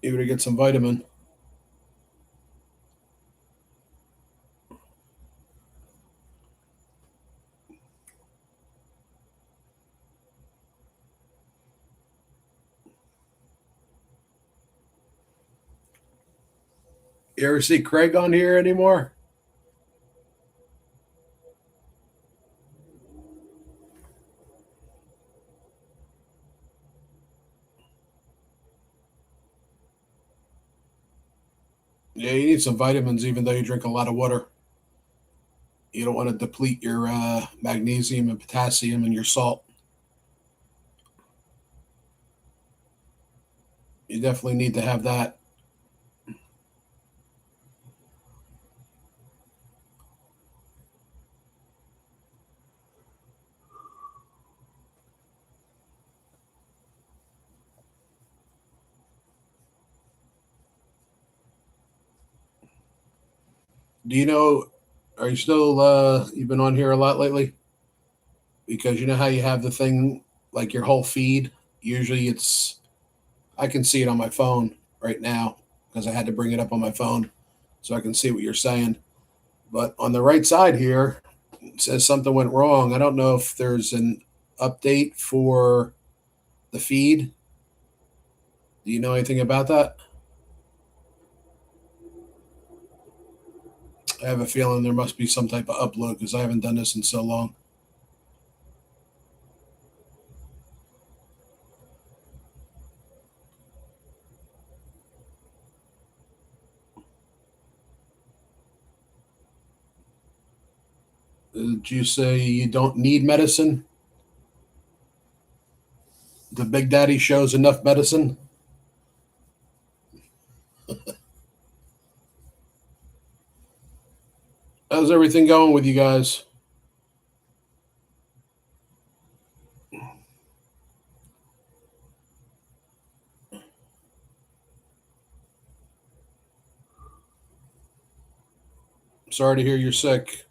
You to get some vitamin. You ever see Craig on here anymore? Yeah, you need some vitamins, even though you drink a lot of water. You don't want to deplete your magnesium and potassium and your salt. You definitely need to have that. Do you know? Are you still? You've been on here a lot lately because you know how you have the thing like your whole feed. Usually, it's I can see it on my phone right now because I had to bring it up on my phone so I can see what you're saying. But on the right side here, it says something went wrong. I don't know if there's an update for the feed. Do you know anything about that? I have a feeling there must be some type of upload because I haven't done this in so long. Did you say you don't need medicine? The Big Daddy shows enough medicine? How's everything going with you guys? Sorry to hear you're sick.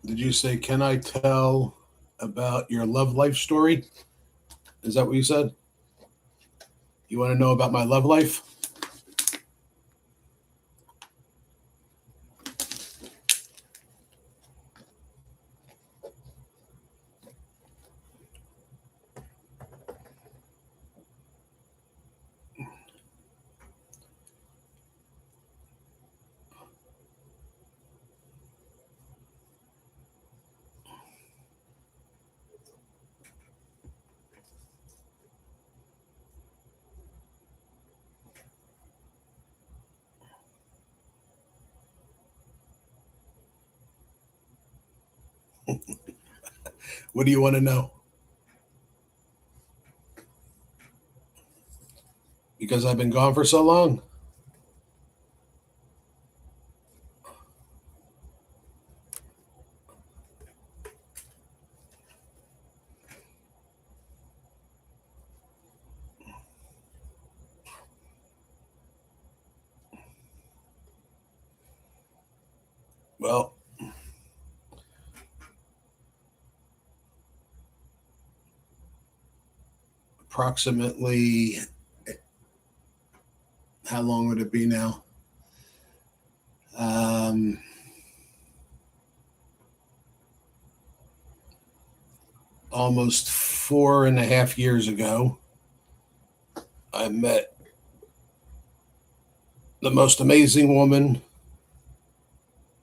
Did you say, can I tell about your love life story? Is that what you said? You want to know about my love life? What do you want to know? Because I've been gone for so long? Well, approximately, how long would it be now? Um, Almost 4.5 years ago, I met the most amazing woman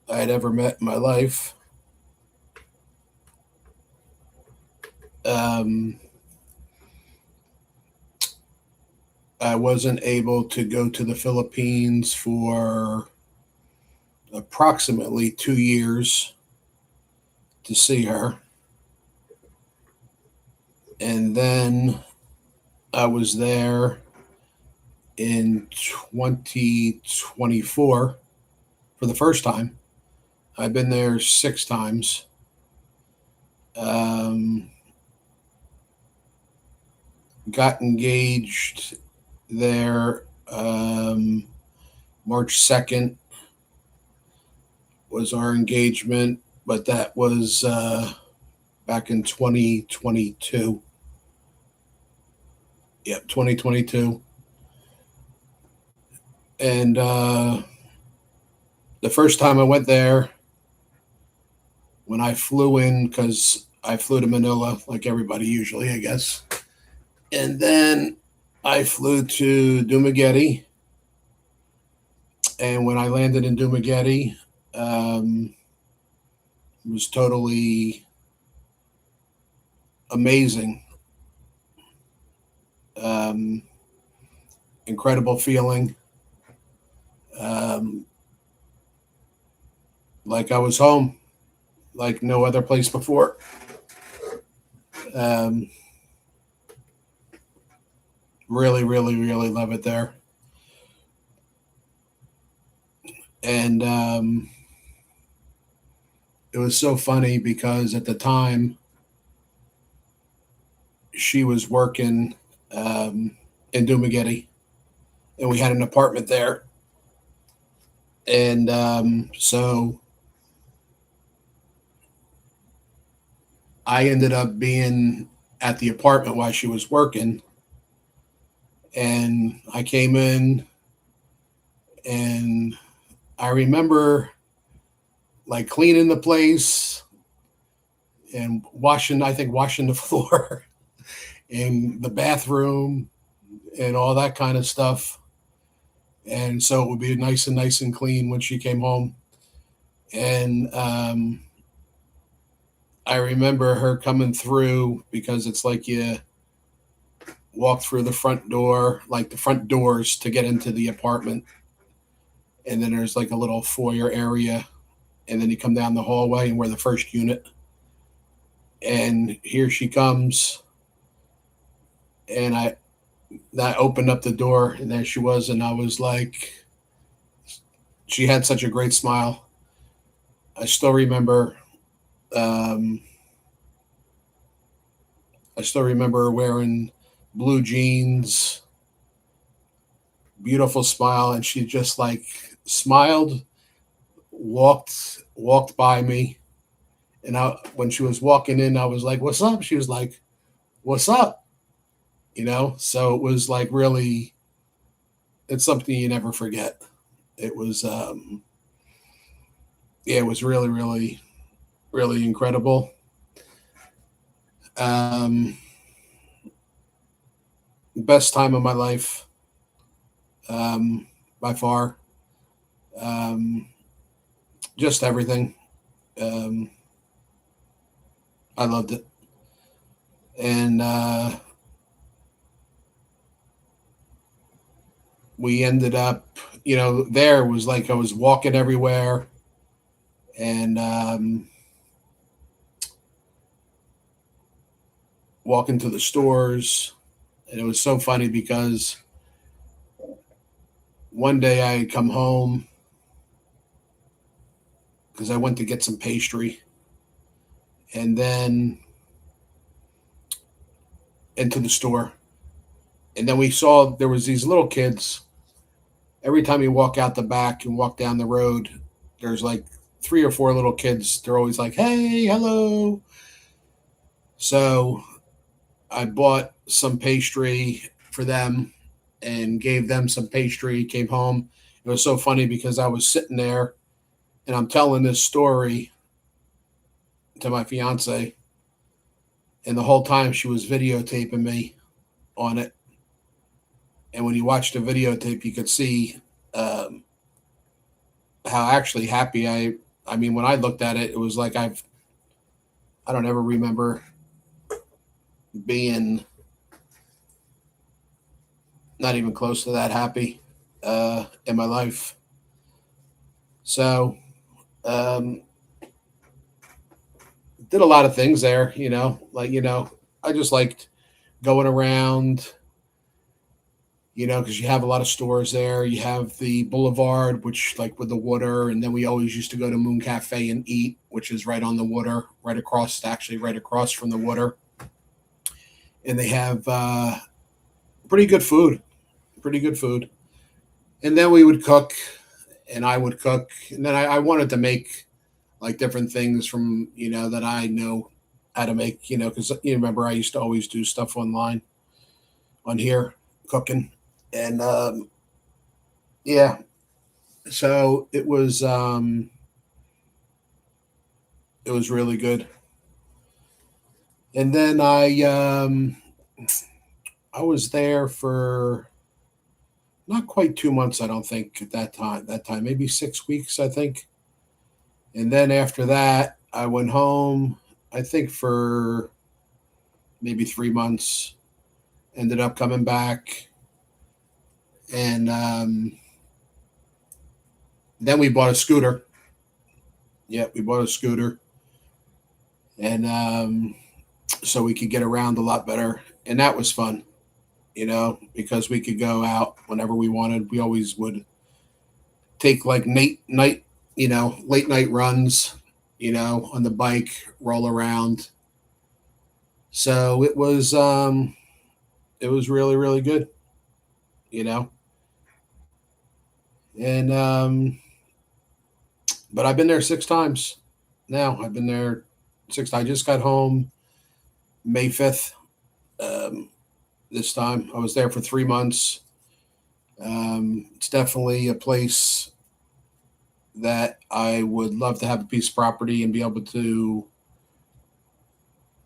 I had ever met in my life. Um, I wasn't able to go to the Philippines for approximately 2 years to see her. And then I was there in 2024 for the first time. I've been there 6 times. Um, got engaged there March 2nd was our engagement, but that was back in 2022. Yep, 2022. And the first time I went there, when I flew in, because I flew to Manila like everybody usually, I guess. And then I flew to Dumaguete. And when I landed in Dumaguete, it was totally amazing. Um, Incredible feeling. Um, like I was home, like no other place before. Um, Really, really, really love it there. And it was so funny because at the time she was working um, in Dumaguete, and we had an apartment there. And so I ended up being at the apartment while she was working. And I came in, and I remember like cleaning the place and washing, I think, washing the floor in the bathroom and all that kind of stuff. And so it would be nice and clean when she came home. And I remember her coming through because it's like you walk through the front door, like the front doors to get into the apartment. And then there's like a little foyer area. And then you come down the hallway and we're the first unit. And here she comes. And I opened up the door and there she was. And I was like, she had such a great smile. I still remember, um, I still remember her wearing blue jeans, beautiful smile. And she just like smiled, walked by me. And when she was walking in, I was like, "What's up?" She was like, "What's up?" So it was like really, it's something you never forget. It was, yeah, it was really, really, really incredible. Um, Best time of my life, um, by far. Um, just everything. Um, I loved it, and we ended up, there was like I was walking everywhere, and walking to the stores. And it was so funny because one day I had come home because I went to get some pastry, and then into the store. And then we saw there was these little kids. Every time you walk out the back and walk down the road, there's like 3 or 4 little kids. They're always like, "Hey, hello." So I bought some pastry for them and gave them some pastry, came home. It was so funny because I was sitting there and I'm telling this story to my fiance, and the whole time she was videotaping me on it. And when you watch the videotape, you could see um, how actually happy I mean, when I looked at it, it was like I don't ever remember being not even close to that happy in my life. So um, did a lot of things there, like I just liked going around, because you have a lot of stores there. You have the Boulevard, which like with the water, and then we always used to go to Moon Cafe and eat, which is right on the water, right across, actually right across from the water, and they have pretty good food, pretty good food. And then we would cook, and I would cook, and then I wanted to make like different things from that I know how to make, because you remember I used to always do stuff online on here cooking, and yeah, so it was really good. And then I was there for not quite 2 months, I don't think at that time. That time maybe 6 weeks, I think. And then after that, I went home. I think for maybe 3 months. Ended up coming back, and then we bought a scooter. Yeah, we bought a scooter, and so we could get around a lot better, and that was fun. Because we could go out whenever we wanted. We always would take like late night runs, on the bike, roll around. So it was really really good, you know. And but I've been there 6 times now. I've been there six. I just got home May 5th. Um, this time I was there for 3 months. It's definitely a place that I would love to have a piece of property and be able to,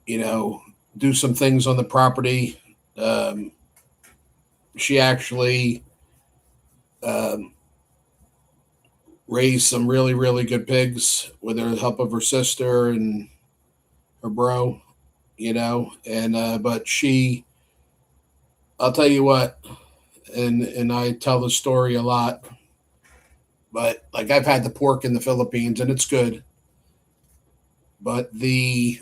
you know, do some things on the property. Um, she actually um, raised some really, really good pigs with the help of her sister and her bro, and but I'll tell you what, and I tell the story a lot, but like I've had the pork in the Philippines and it's good, but the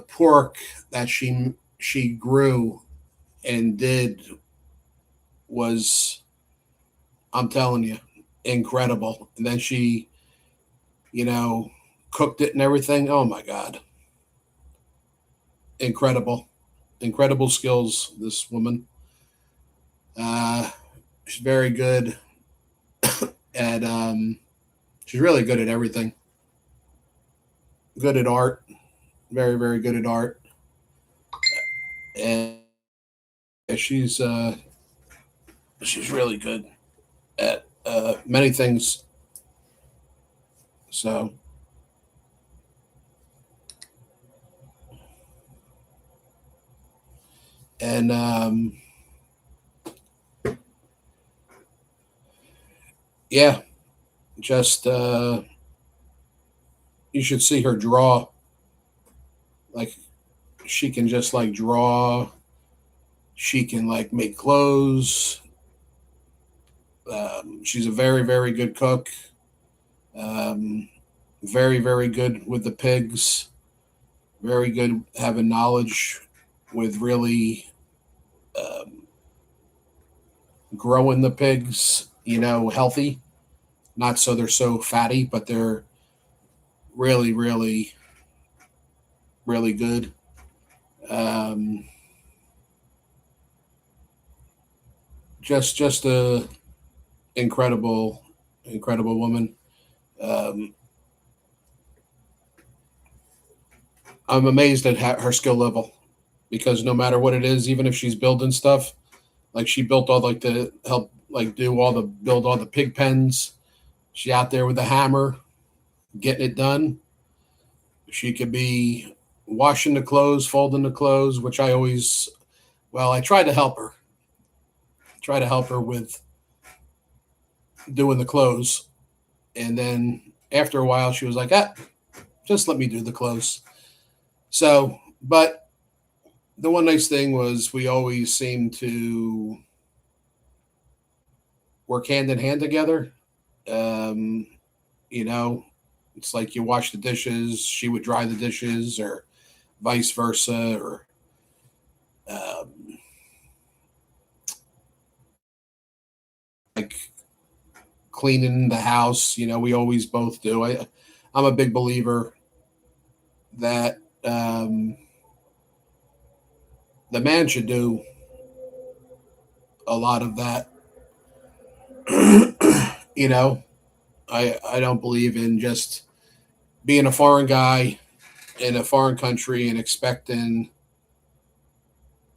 pork that she grew and did was, I'm telling you, incredible. And then she, you know, cooked it and everything. Oh my God. Incredible. Incredible skills, this woman. Uh, she's very good at, she's really good at everything. Good at art. Very, very good at art. And she's really good at many things. So, and yeah, just you should see her draw. Like she can just like draw. She can like make clothes. She's a very very good cook. Um, very very good with the pigs. Very good having knowledge with really growing the pigs. Healthy. Not so they're so fatty, but they're really really really good. Um, just a incredible incredible woman. Um, I'm amazed at her skill level because no matter what it is, even if she's building stuff, like she built all like the help like do all the build all the pig pens. She out there with the hammer getting it done. She could be washing the clothes, folding the clothes, which I always, well, I try to help her. Try to help her with doing the clothes, and then after a while, she was like, "Ah, just let me do the clothes." So, but the one nice thing was we always seemed to work hand in hand together. Um, you know, it's like you wash the dishes, she would dry the dishes, or vice versa, or um, like cleaning the house. We always both do. I'm a big believer that the man should do a lot of that. you know, I don't believe in just being a foreign guy in a foreign country and expecting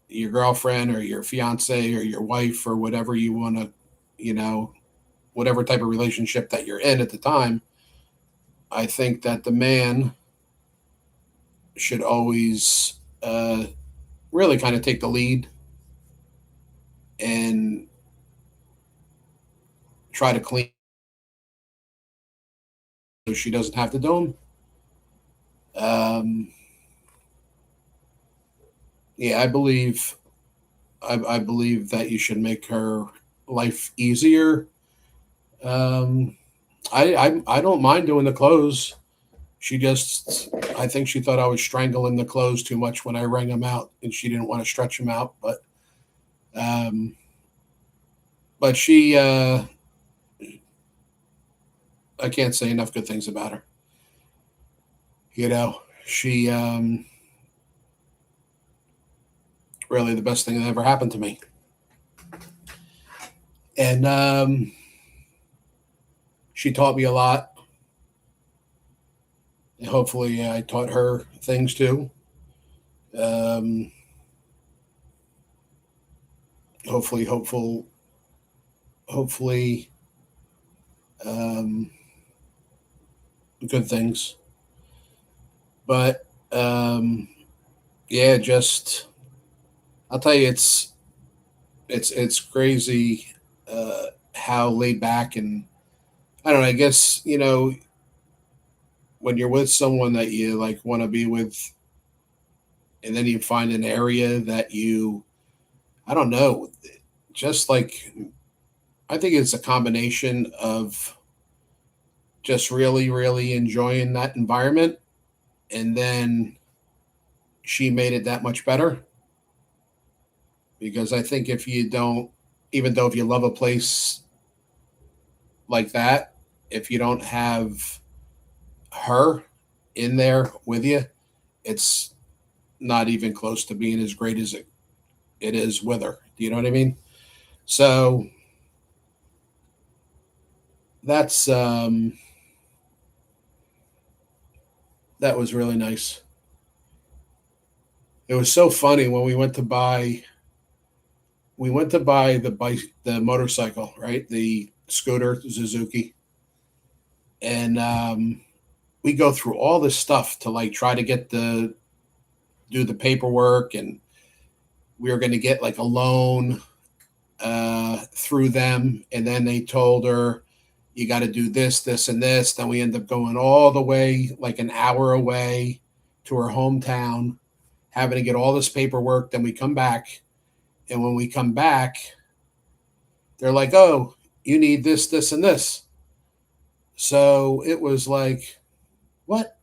your girlfriend or your fiance or your wife or whatever you want to, you know, whatever type of relationship that you're in at the time. I think that the man should always really kind of take the lead and try to clean so she doesn't have to do them. Um, yeah, I believe that you should make her life easier. Um, I don't mind doing the clothes. She just, I think she thought I was strangling the clothes too much when I wrung them out, and she didn't want to stretch them out. Um, but I can't say enough good things about her. She really the best thing that ever happened to me, and she taught me a lot. And hopefully, I taught her things too. Um, hopefully, hopefully, um, good things. But yeah, just I'll tell you, it's crazy how laid back and I don't know. I guess when you're with someone that you like want to be with, and then you find an area that you I don't know, just like I think it's a combination of just really really enjoying that environment, and then she made it that much better because I think if you don't, even though if you love a place like that, if you don't have her in there with you, it's not even close to being as great as it is with her. Do you know what I mean? So that's that was really nice. It was so funny when we went to buy the motorcycle, right? The scooter Suzuki, and we go through all this stuff to like try to get the do the paperwork, and we were going to get like a loan through them, and then they told her you got to do this, this, and this. Then we end up going all the way like an hour away to her hometown, having to get all this paperwork. Then we come back, and when we come back, they're like, "Oh, you need this, this, and this." So it was like, "What?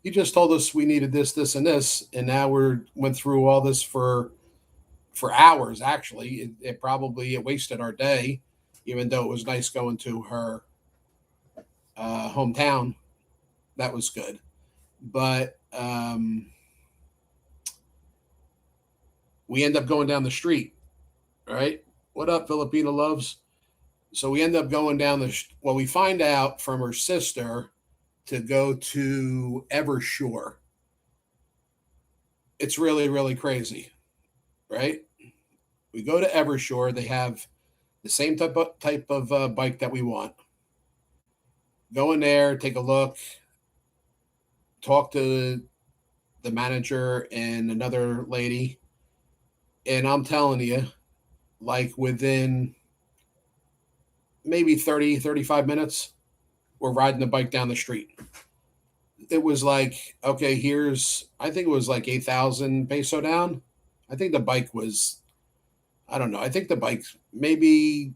You just told us we needed this, this, and this, and now we're went through all this for hours. Actually, it probably it wasted our day, even though it was nice going to her hometown. That was good, but we end up going down the street. Right? What up, Filipina loves? So we end up going down well, we find out from her sister to go to Evershore. It's really really crazy, right? We go to Evershore. They have the same type of bike that we want. Go in there, take a look, talk to the manager and another lady, and I'm telling you, like within maybe 30, 35 minutes, we're riding the bike down the street. It was like, okay, I think it was like 8,000 peso down. I think the bike was, I don't know, I think the bike maybe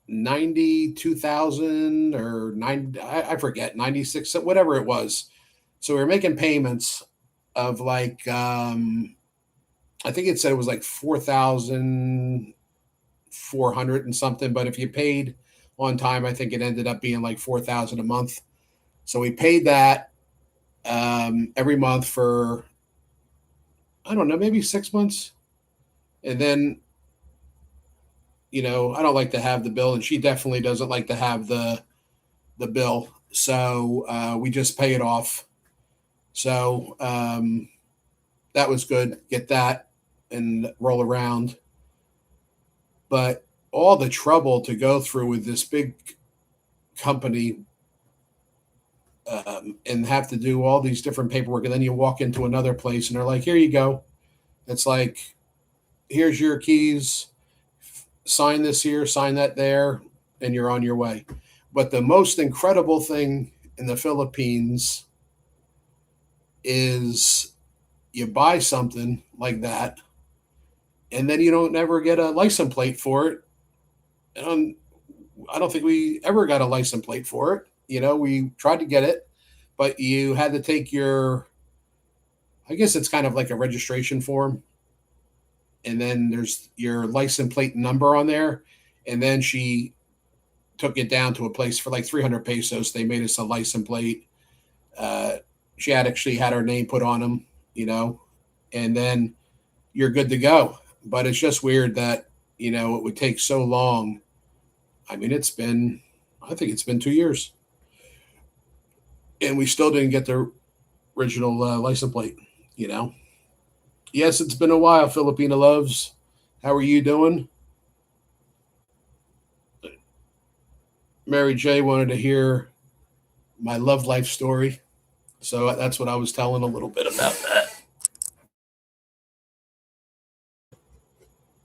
92,000 or I forget, 96, whatever it was. So we were making payments of like, I think it said it was like 4,000 400 and something. But if you paid on time, I think it ended up being like 4,000 a month. So we paid that every month for, I don't know, maybe 6 months. And then, I don't like to have the bill, and she definitely doesn't like to have the bill. So we just pay it off. So that was good. Get that and roll around. But all the trouble to go through with this big company, and have to do all these different paperwork, and then you walk into another place and they're like, "Here you go." It's like, "Here's your keys. Sign this here, sign that there, and you're on your way." But the most incredible thing in the Philippines is you buy something like that, and then you don't ever get a license plate for it. And I don't think we ever got a license plate for it. We tried to get it, but you had to take your, I guess it's kind of like a registration form, and then there's your license plate number on there. And then she took it down to a place for like 300 pesos. They made us a license plate. Uh, she had actually had her name put on them, and then you're good to go. But it's just weird that, it would take so long. I mean, I think it's been 2 years, and we still didn't get the original license plate, you know. Yes, it's been a while, Filipina loves. How are you doing? Mary J wanted to hear my love life story. So that's what I was telling a little bit about that.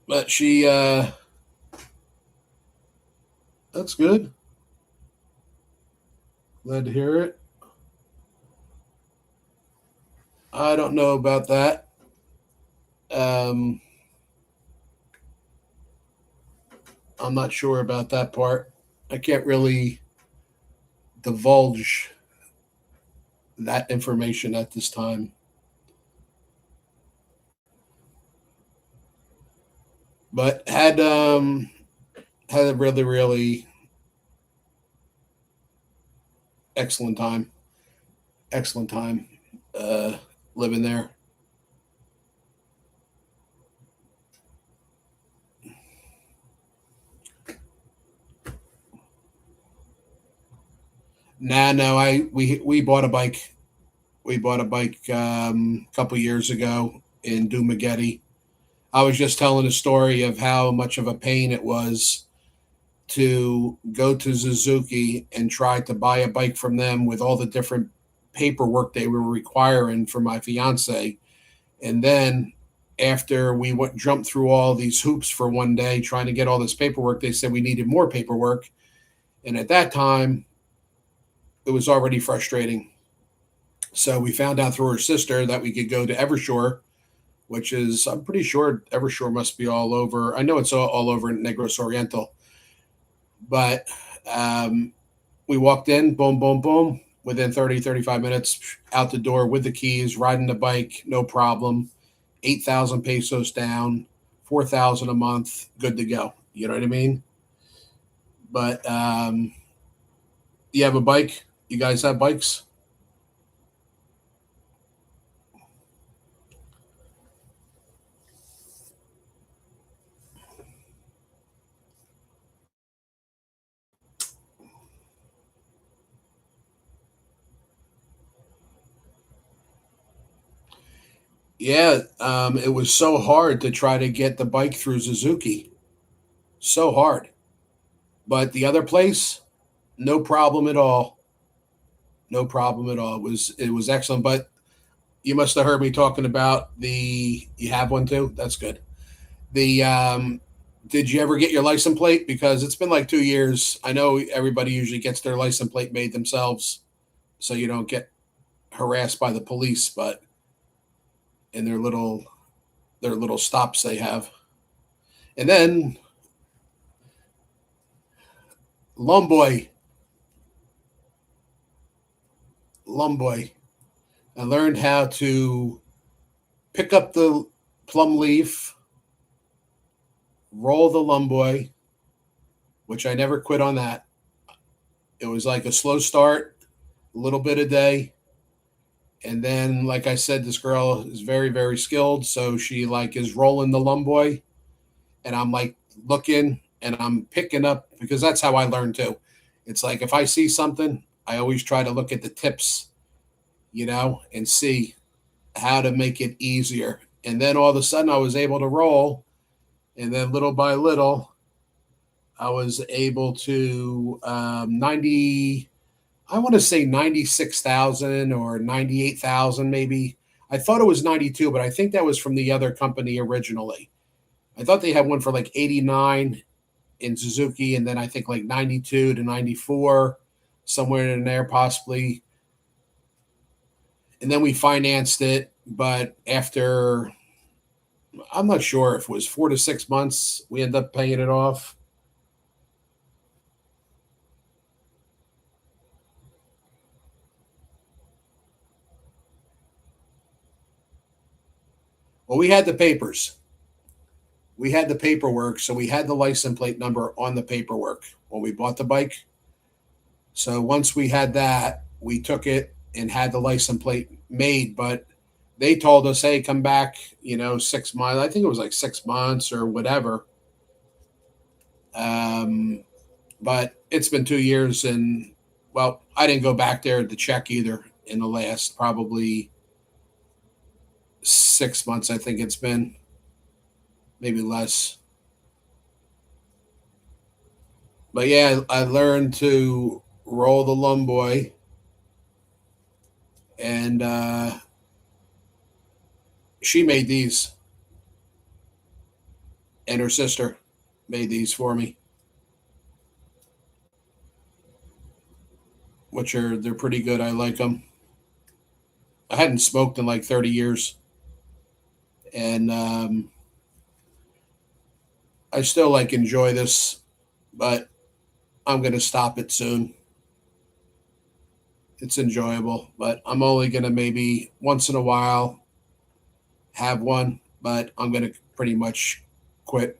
But that's good. Glad to hear it. I don't know about that. Um, I'm not sure about that part. I can't really divulge that information at this time. But had a really really excellent time. Excellent time uh, living there. Nah, no, we bought a bike. We bought a bike a couple years ago in Dumagetti. I was just telling a story of how much of a pain it was to go to Suzuki and try to buy a bike from them with all the different paperwork they were requiring for my fiance. And then after we went jumped through all these hoops for one day trying to get all this paperwork, they said we needed more paperwork. And at that time, it was already frustrating. So we found out through her sister that we could go to Evershore, which is, I'm pretty sure Evershore must be all over. I know it's all over Negros Oriental. But we walked in, boom, boom, boom. Within 30, 35 minutes, out the door with the keys, riding the bike, no problem. 8,000 pesos down, 4,000 a month, good to go. You know what I mean? But you have a bike? You guys have bikes? Yeah, it was so hard to try to get the bike through Suzuki. So hard. But the other place, no problem at all. No problem at all. It was excellent. But you must have heard me talking about the. You have one too. That's good. The did you ever get your license plate? Because it's been like 2 years. I know everybody usually gets their license plate made themselves, so you don't get harassed by the police. But in their little stops they have, and then Lumboy, Lumboy. I learned how to pick up the plum leaf, roll the lumboy, which I never quit on that. It was like a slow start, a little bit a day. And then, like I said, this girl is very, very skilled. So she like is rolling the lumboy, and I'm like looking and I'm picking up because that's how I learn too. It's like if I see something, I always try to look at the tips, and see how to make it easier. And then all of a sudden, I was able to roll, and then little by little, I was able to 90. I want to say 96,000 or 98,000, maybe. I thought it was 92, but I think that was from the other company originally. I thought they had one for like 89 in Suzuki, and then I think like 92 to 94, somewhere in there, possibly. And then we financed it, but after, I'm not sure if it was 4 to 6 months, we ended up paying it off. Well, we had the papers. We had the paperwork, so we had the license plate number on the paperwork when we bought the bike. So once we had that, we took it and had the license plate made. But they told us, hey, come back, 6 months. I think it was like 6 months or whatever. Um, but it's been 2 years, and well, I didn't go back there to check either in the last probably 6 months. I think it's been maybe less. But yeah, I learned to roll the lumboy, and she made these, and her sister made these for me, which they're pretty good. I like them. I hadn't smoked in like 30 years, and I still like enjoy this, but I'm gonna stop it soon. It's enjoyable, but I'm only gonna maybe once in a while have one, but I'm gonna pretty much quit.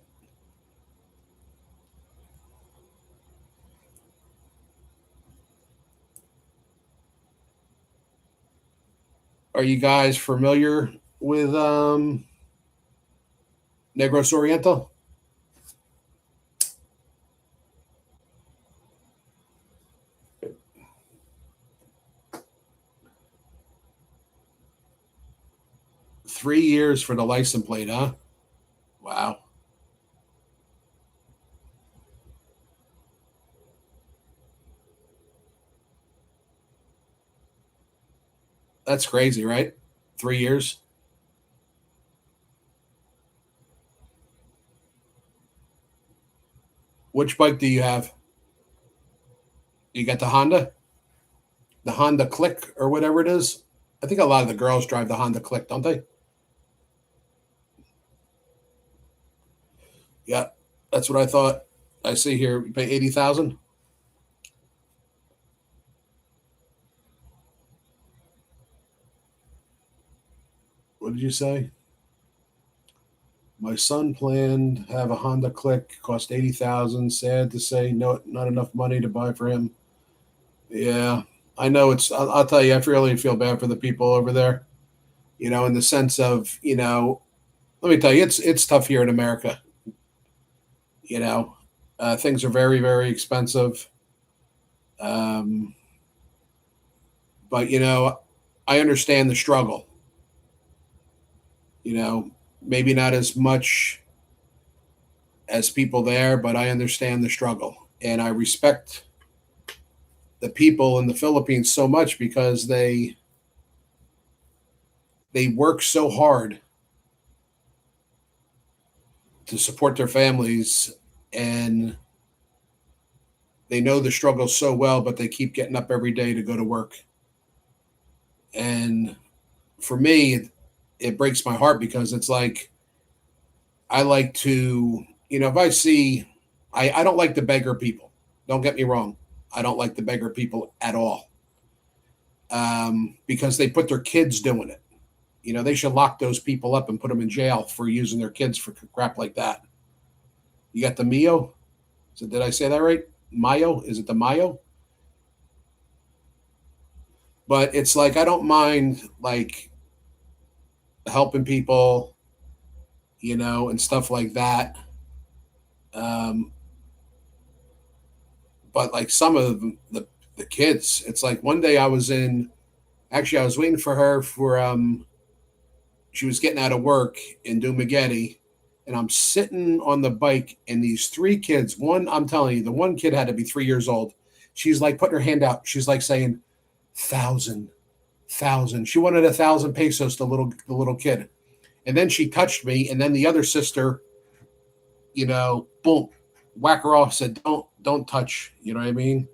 Are you guys familiar with Negros Oriental? 3 years for the license plate, huh? Wow, that's crazy, right? 3 years. Which bike do you have? You got the Honda, the Honda Click or whatever it is. I think a lot of the girls drive the Honda Click, don't they? Yeah, that's what I thought. I see here you pay 80,000. What did you say? My son planned to have a Honda Click, cost 80,000. Sad to say, no, not enough money to buy for him. Yeah, I know it's. I'll tell you, I really feel bad for the people over there. In the sense of, let me tell you, it's tough here in America. You know, things are very, very expensive. Um, but I understand the struggle. You know, maybe not as much as people there, but I understand the struggle, and I respect the people in the Philippines so much because they work so hard to support their families, and they know the struggle so well, but they keep getting up every day to go to work. And for me, it breaks my heart because it's like I like to, if I see, I don't like the beggar people. Don't get me wrong. I don't like the beggar people at all, because they put their kids doing it. They should lock those people up and put them in jail for using their kids for crap like that. You got the Mio. So did I say that right? Mayo? Is it the Mayo? But it's like I don't mind like helping people, and stuff like that. Um, but like some of the kids, it's like one day I was in. Actually, I was waiting for her for she was getting out of work in Dumagetti, and I'm sitting on the bike, and these three kids. One, I'm telling you, the one kid had to be 3 years old. She's like putting her hand out. She's like saying, thousand, thousand. She wanted 1,000 pesos. The little kid, and then she touched me, and then the other sister, boom, whack her off. Said, don't touch. You know what I mean?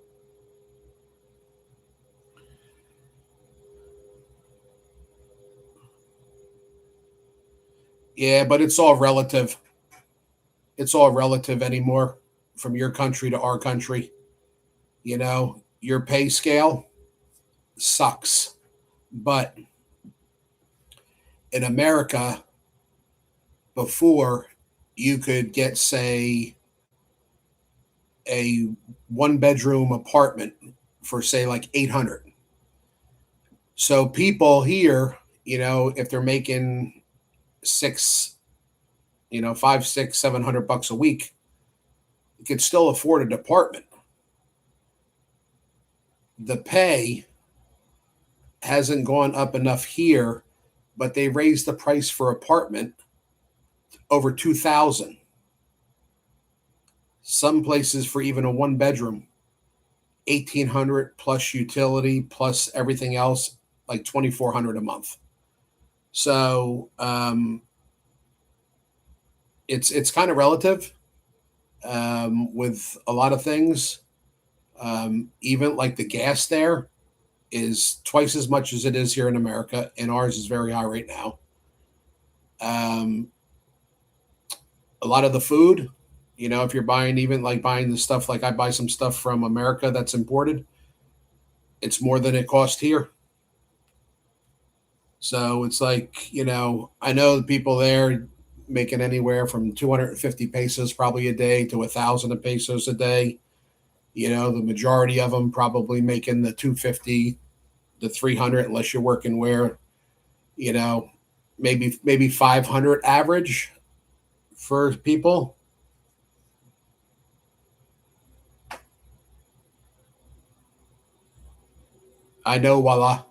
Yeah, but it's all relative. It's all relative anymore, from your country to our country. Your pay scale sucks. But in America, before, you could get, say, a 1 bedroom apartment for, say, like 800. So people here, if they're making six, five, six, 700 bucks a week, you could still afford an apartment. The pay hasn't gone up enough here, but they raised the price for apartment over 2,000. Some places for even a 1 bedroom, 1,800 plus utility plus everything else, like 2,400 a month. So it's kind of relative, with a lot of things. Even like the gas there is twice as much as it is here in America, and ours is very high right now. Um, a lot of the food, if you're buying, even like buying the stuff, like I buy some stuff from America that's imported, it's more than it cost here. So it's like, I know the people there making anywhere from 250 pesos probably a day to 1,000 pesos a day. The majority of them probably making the 250 to 300, unless you're working where, you know, maybe 500 average for people. I know, voila.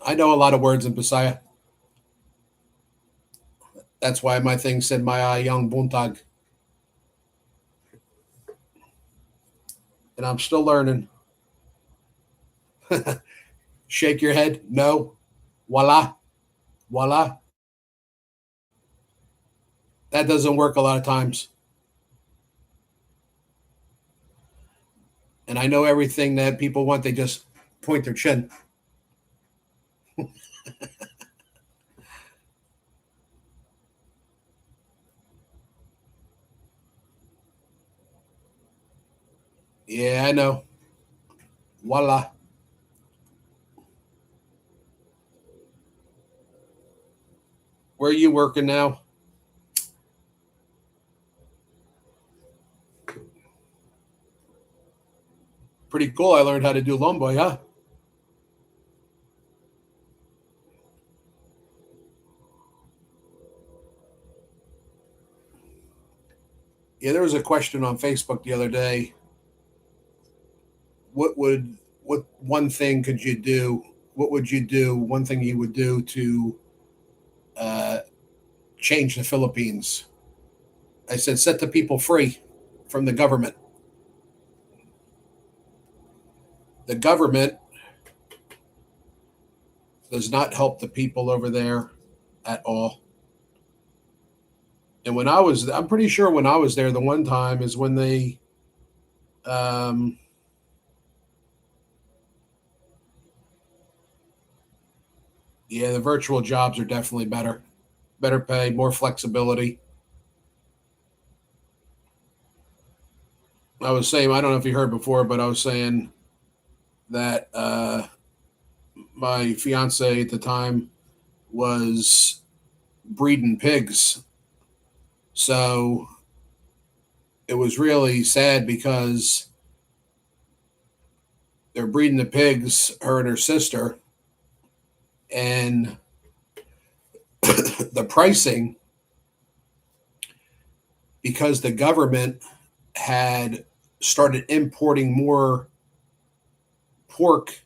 I know a lot of words in Bisaya. That's why my thing said Mayayong Buntag, and I'm still learning. Shake your head. No. Voila. Voila. That doesn't work a lot of times. And I know everything that people want. They just point their chin. Yeah, I know. Voila. Where are you working now? Pretty cool. I learned how to do lomboy, huh? Yeah, there was a question on Facebook the other day. What one thing could you do? What would you do? One thing you would do to uh, change the Philippines? I said, set the people free from the government. The government does not help the people over there at all. And I'm pretty sure when I was there, the one time is when um, yeah, the virtual jobs are definitely better pay, more flexibility. I was saying, I don't know if you heard before, but I was saying that my fiance at the time was breeding pigs. So it was really sad because they're breeding the pigs, her and her sister, and the pricing, because the government had started importing more pork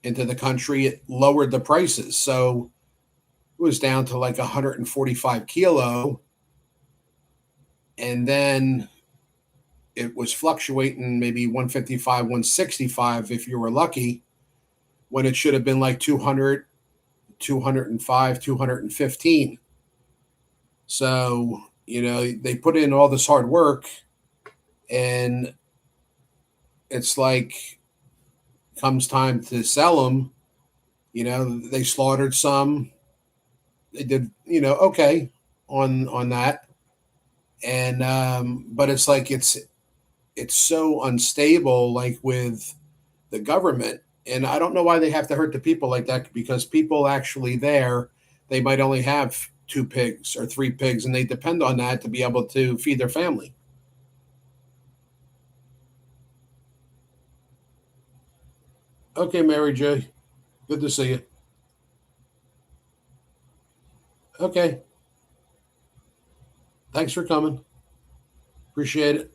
into the country, it lowered the prices. So it was down to like 145 kilo. And then it was fluctuating maybe 155, 165 if you were lucky, when it should have been like 200, 205, 215. So, they put in all this hard work, and it's like comes time to sell them, they slaughtered some. They did, okay on that. And but it's like it's so unstable, like with the government. And I don't know why they have to hurt the people like that, because people actually there, they might only have two pigs or three pigs, and they depend on that to be able to feed their family. Okay, Mary J. Good to see you. Okay. Thanks for coming. Appreciate it.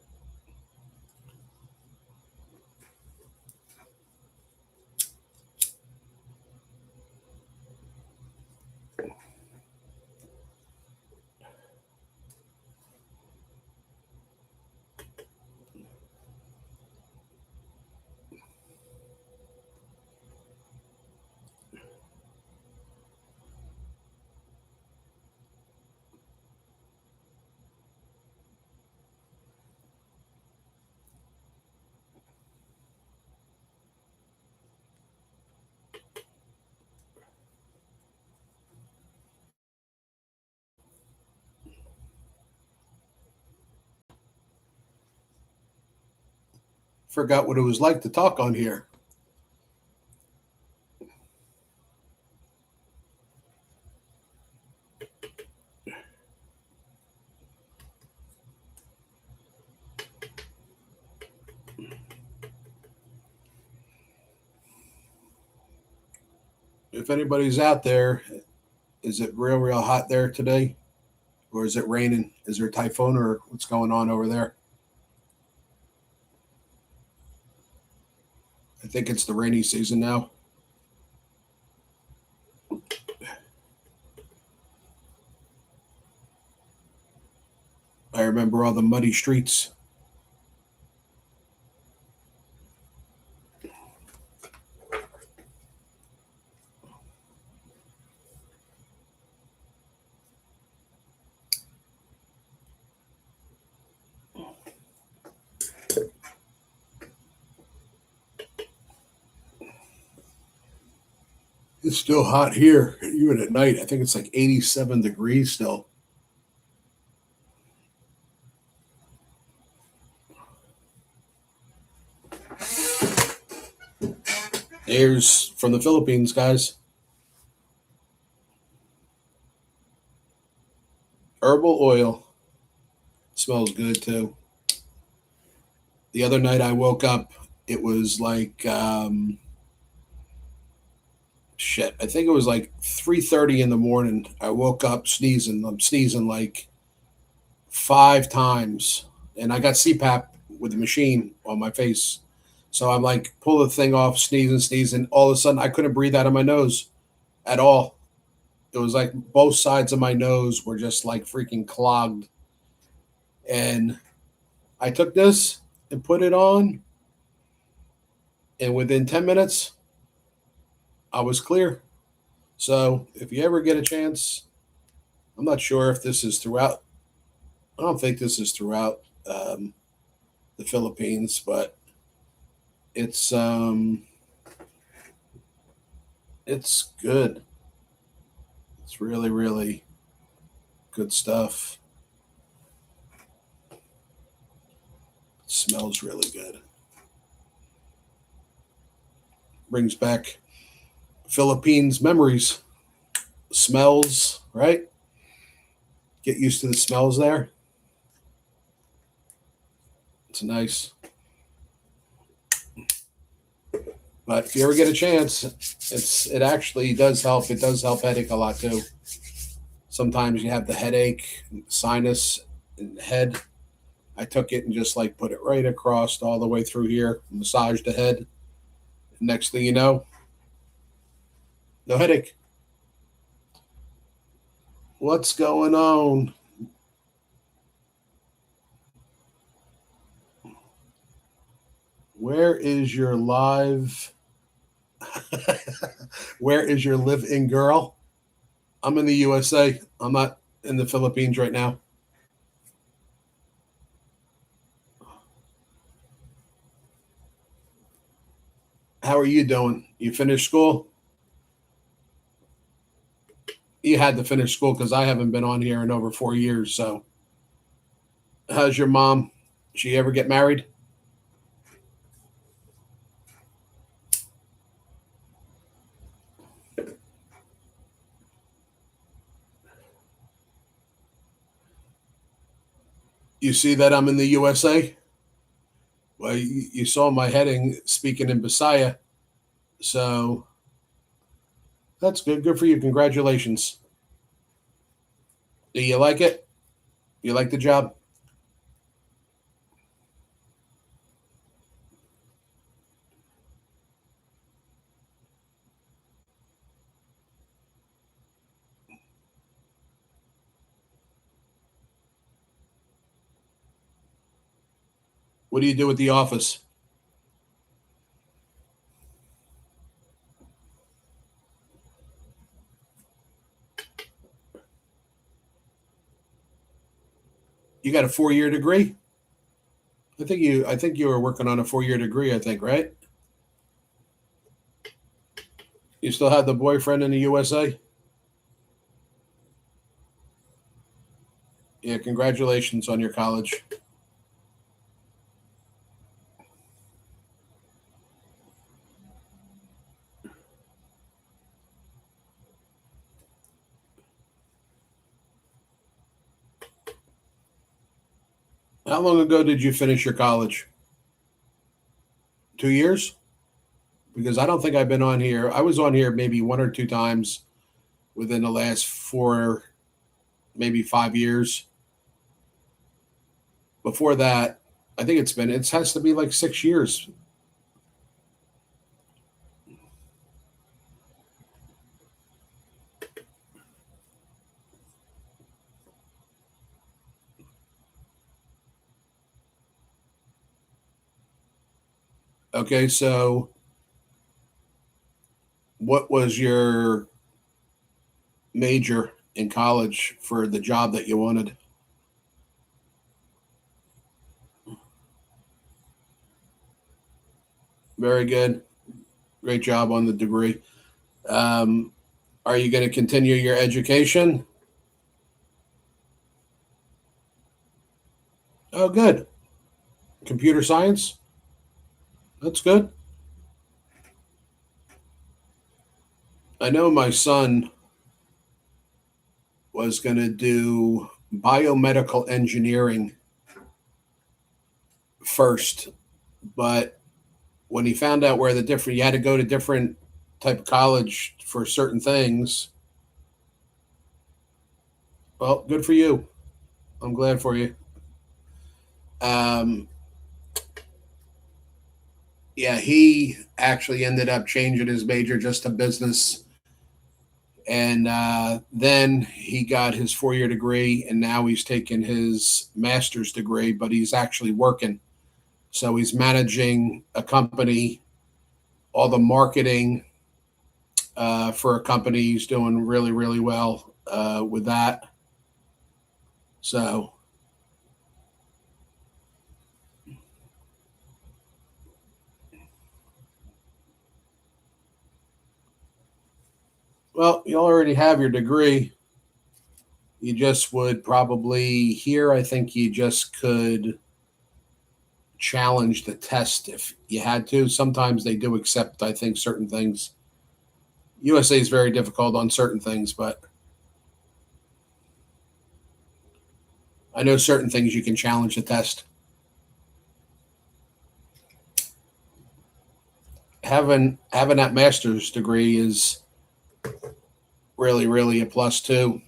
Forgot what it was like to talk on here. If anybody's out there, is it real hot there today? Or is it raining? Is there a typhoon, or what's going on over there? I think it's the rainy season now. I remember all the muddy streets. It's still hot here, even at night. I think it's like 87 degrees still. Here's from the Philippines, guys. Herbal oil. Smells good too. The other night I woke up, it was like shit. I think it was like 3:30 in the morning. I woke up sneezing. I'm sneezing like 5 times, and I got CPAP with the machine on my face. So I'm like, pull the thing off, sneezing, sneezing. All of a sudden, I couldn't breathe out of my nose at all. It was like both sides of my nose were just like freaking clogged. And I took this and put it on, and within 10 minutes, I was clear. So if you ever get a chance, I'm not sure if this is throughout. I don't think this is throughout the Philippines, but it's um, it's good. It's really good stuff. It smells really good. Brings back Philippines memories. Smells, right? Get used to the smells there. It's nice. But if you ever get a chance, it actually does help. It does help headache a lot too. Sometimes you have the headache, sinus, and head. I took it and just like put it right across all the way through here, massaged the head. Next thing you know, no headache. What's going on? Where is your live? Where is your live in girl? I'm in the USA. I'm not in the Philippines right now. How are you doing? You finished school? You had to finish school because I haven't been on here in over 4 years. So, how's your mom? She ever get married? You see that I'm in the USA? Well, you saw my heading speaking in Bisaya. So, that's good. Good for you. Congratulations. Do you like it? You like the job? What do you do at the office? You got a 4 year degree? I think you were working on a 4 year degree, I think, right? You still have the boyfriend in the USA? Yeah, congratulations on your college. How long ago did you finish your college? 2 years? Because I don't think I've been on here. I was on here maybe one or two times within the last four, maybe 5 years. Before that, I think it has to be like 6 years. Okay, so what was your major in college for the job that you wanted? Very good. Great job on the degree. Um, are you going to continue your education? Oh, good. Computer science? That's good. I know my son was going to do biomedical engineering first, but when he found out where the different, you had to go to different type of college for certain things. Well, good for you. I'm glad for you. Um, yeah, he actually ended up changing his major just to business. And then he got his 4 year degree, and now he's taking his master's degree, but he's actually working. So he's managing a company, all the marketing for a company. He's doing really, really well with that. So, well, you already have your degree. You just would probably here, I think you just could challenge the test if you had to. Sometimes they do accept, I think, certain things. USA is very difficult on certain things, but I know certain things you can challenge the test. having that master's degree is really a plus too.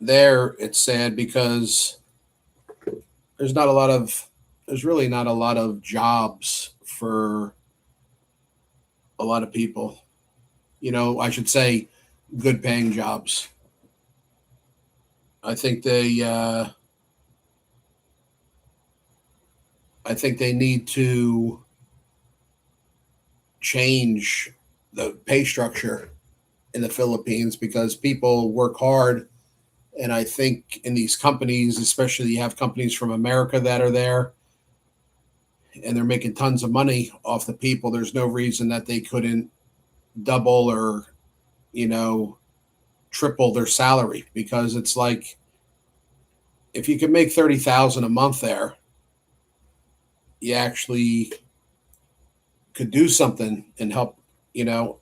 There, it's sad because there's not a lot of there's really not a lot of jobs for a lot of people. I should say good paying jobs. I think they I think they need to change the pay structure in the Philippines because people work hard. And I think in these companies, especially you have companies from America that are there and they're making tons of money off the people. There's no reason that they couldn't double or, you know, triple their salary because it's like if you can make 30,000 a month there, you actually could do something and help, you know,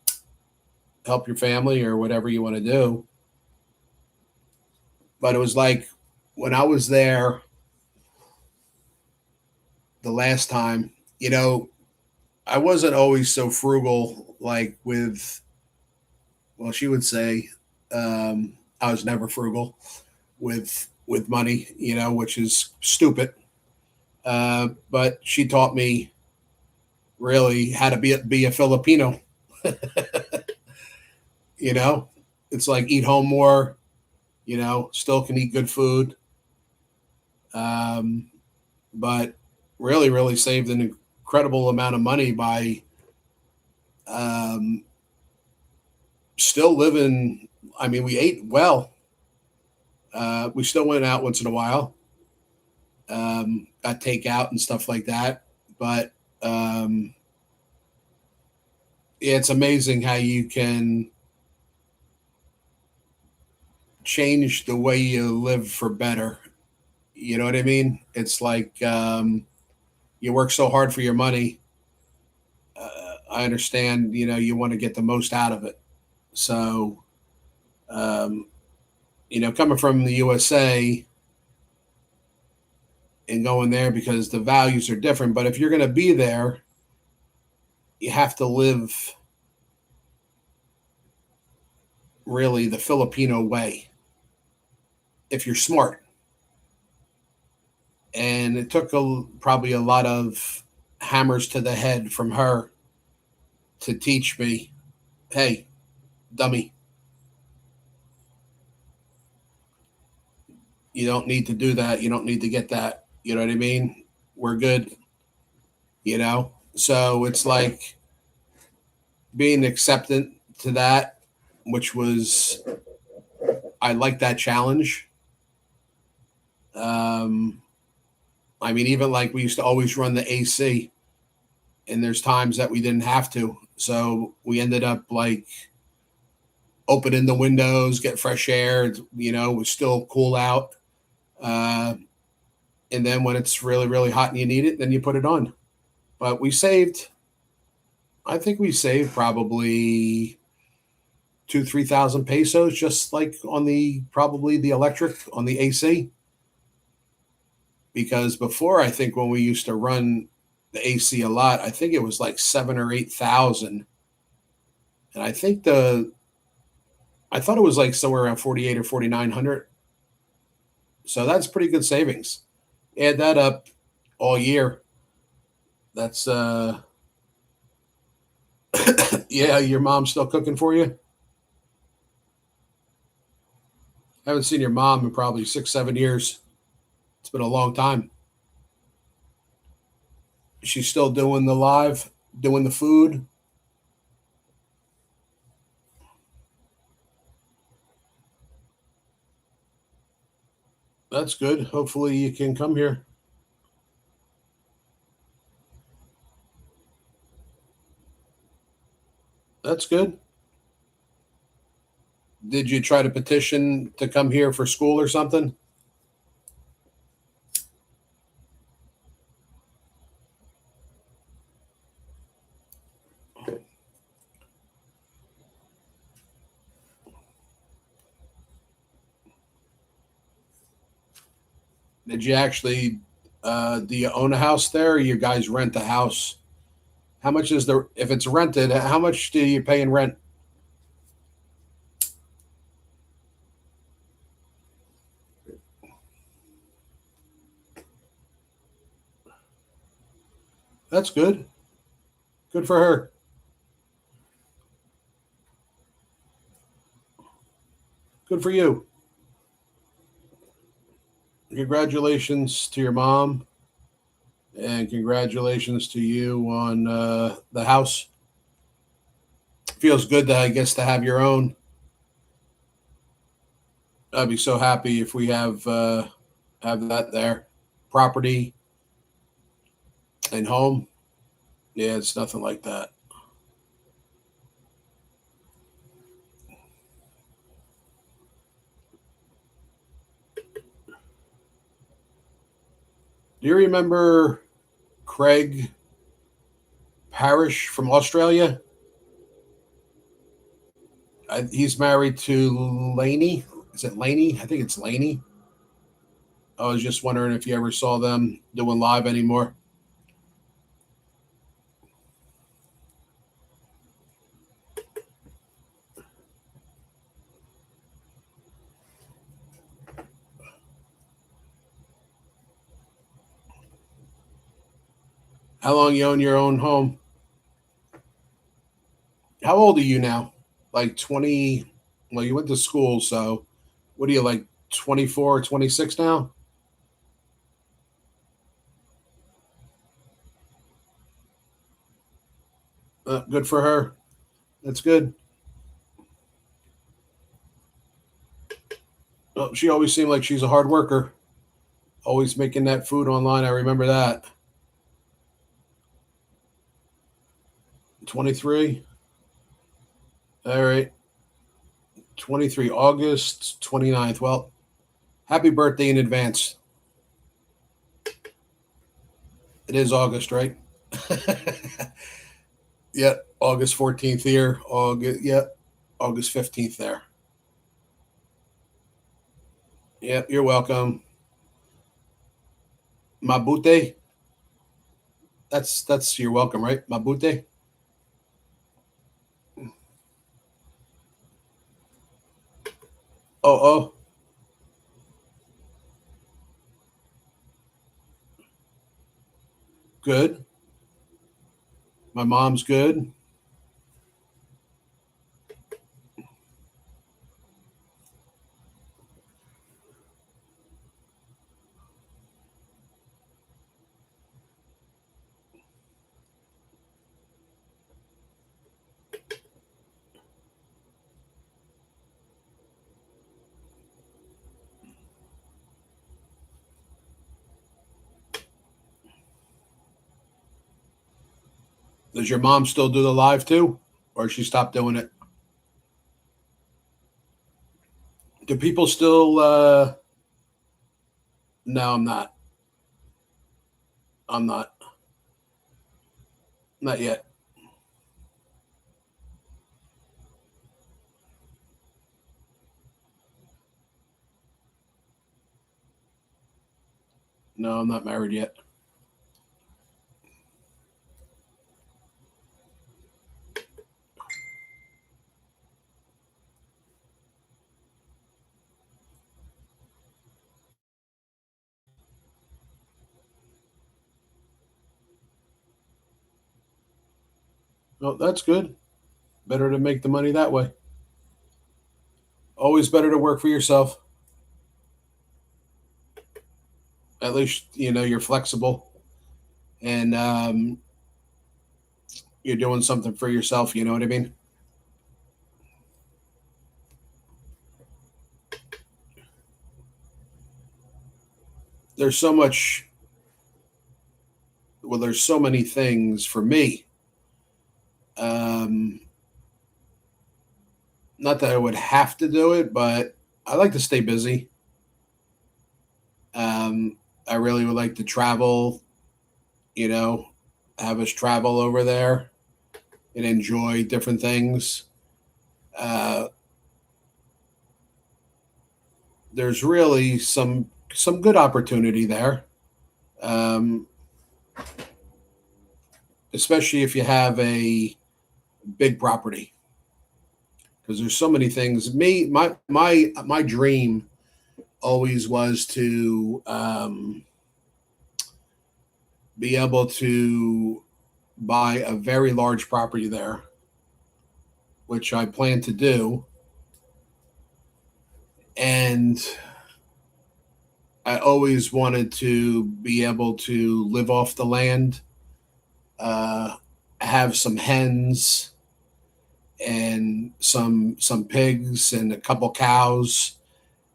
help your family or whatever you want to do. But it was like when I was there the last time, you know, I wasn't always so frugal like with well, she would say I was never frugal with money, which is stupid. But she taught me really how to be a Filipino. you know, it's like eat home more. Still can eat good food, um, but really saved an incredible amount of money by um, still living. I mean, we ate well. We still went out once in a while, got takeout and stuff like that. But um, yeah, it's amazing how you can change the way you live for better. You know what I mean? It's like you work so hard for your money. I understand, you want to get the most out of it. So, um, coming from the USA and going there because the values are different. But if you're going to be there, you have to live really the Filipino way if you're smart. And it took probably a lot of hammers to the head from her to teach me, hey, dummy, you don't need to do that. You don't need to get that. You know what I mean? We're good, So it's like being acceptant to that, which was, I like that challenge. Um, I mean, even like we used to always run the AC, and there's times that we didn't have to. So we ended up like opening the windows, get fresh air. It was still cool out. Uh, and then when it's really hot and you need it, then you put it on. But I think we saved probably 2-3 thousand pesos just like on the probably the electric on the AC. Because before, I think when we used to run the AC a lot, I think it was like 7 or 8 thousand, and I thought it was like somewhere around 48 or 4,900. So that's pretty good savings. Add that up all year. That's yeah. Your mom's still cooking for you. I haven't seen your mom in probably 6-7 years. It's been a long time. She's still doing the live, doing the food. That's good. Hopefully you can come here. That's good. Did you try to petition to come here for school or something? Did you actually Do you own a house there, or you guys rent a house? How much is the if it's rented? How much do you pay in rent? That's good. Good for her. Good for you. Congratulations to your mom, and congratulations to you on the house. Feels good that I guess to have your own. I'd be so happy if we have that there, property and home. Yeah, it's nothing like that. Do you remember Craig Parrish from Australia? He's married to Lainey. Is it Lainey? I think it's Lainey. I was just wondering if you ever saw them doing live anymore. How long you own your own home? How old are you now? Like 20? Well, you went to school, so what are you like 24 or 26 now? Good for her. That's good. She always seemed like she's a hard worker, always making that food online. I remember that. 23. All right. 23 August 29th. Well, happy birthday in advance. It is August, right? Yeah, August 14th here. August, yeah, August 15th there. Yeah, you're welcome. Mabute. That's you're welcome, right? Mabute. Oh, oh, good. My mom's good. Does your mom still do the live too, or she stopped doing it? Do people still? No, I'm not. I'm not. Not yet. No, I'm not married yet. No, that's good. Better to make the money that way. Always better to work for yourself. At least you know you're flexible and you're doing something for yourself. You know what I mean? There's so much. Well, there's so many things for me. Um, Not that I would have to do it, but I like to stay busy. Um, I really would like to travel. You know, have us travel over there and enjoy different things. Uh, there's really some good opportunity there. um, especially if you have a big property, because there's so many things. My dream always was to be able to buy a very large property there, which I plan to do. And I always wanted to be able to live off the land, uh, have some hens and some pigs and a couple cows,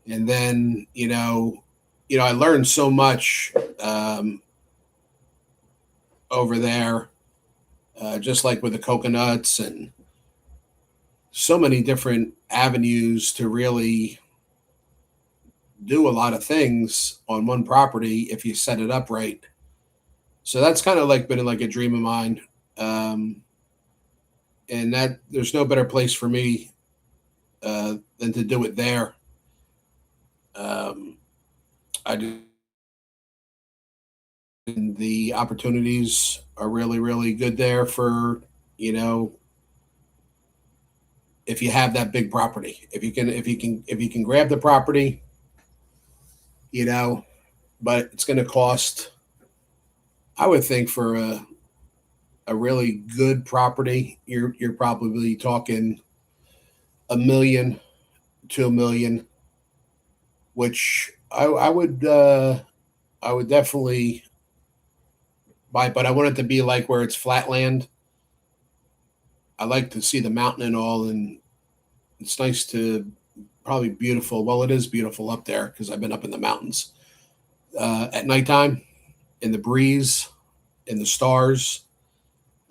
and then I learned so much um, over there, just like with the coconuts and so many different avenues to really do a lot of things on one property if you set it up right. So that's kind of like been like a dream of mine. Um, and that there's no better place for me than to do it there. Um, I do, the opportunities are really really good there for you know if you have that big property, if you can grab the property, you know, but it's going to cost. I would think for a really good property, you're probably talking $1 million to $1 million, which I would definitely buy, but I want it to be like where it's flat land. I like to see the mountain and all, and it's nice to probably beautiful. Well, it is beautiful up there because I've been up in the mountains at nighttime in the breeze, in the stars.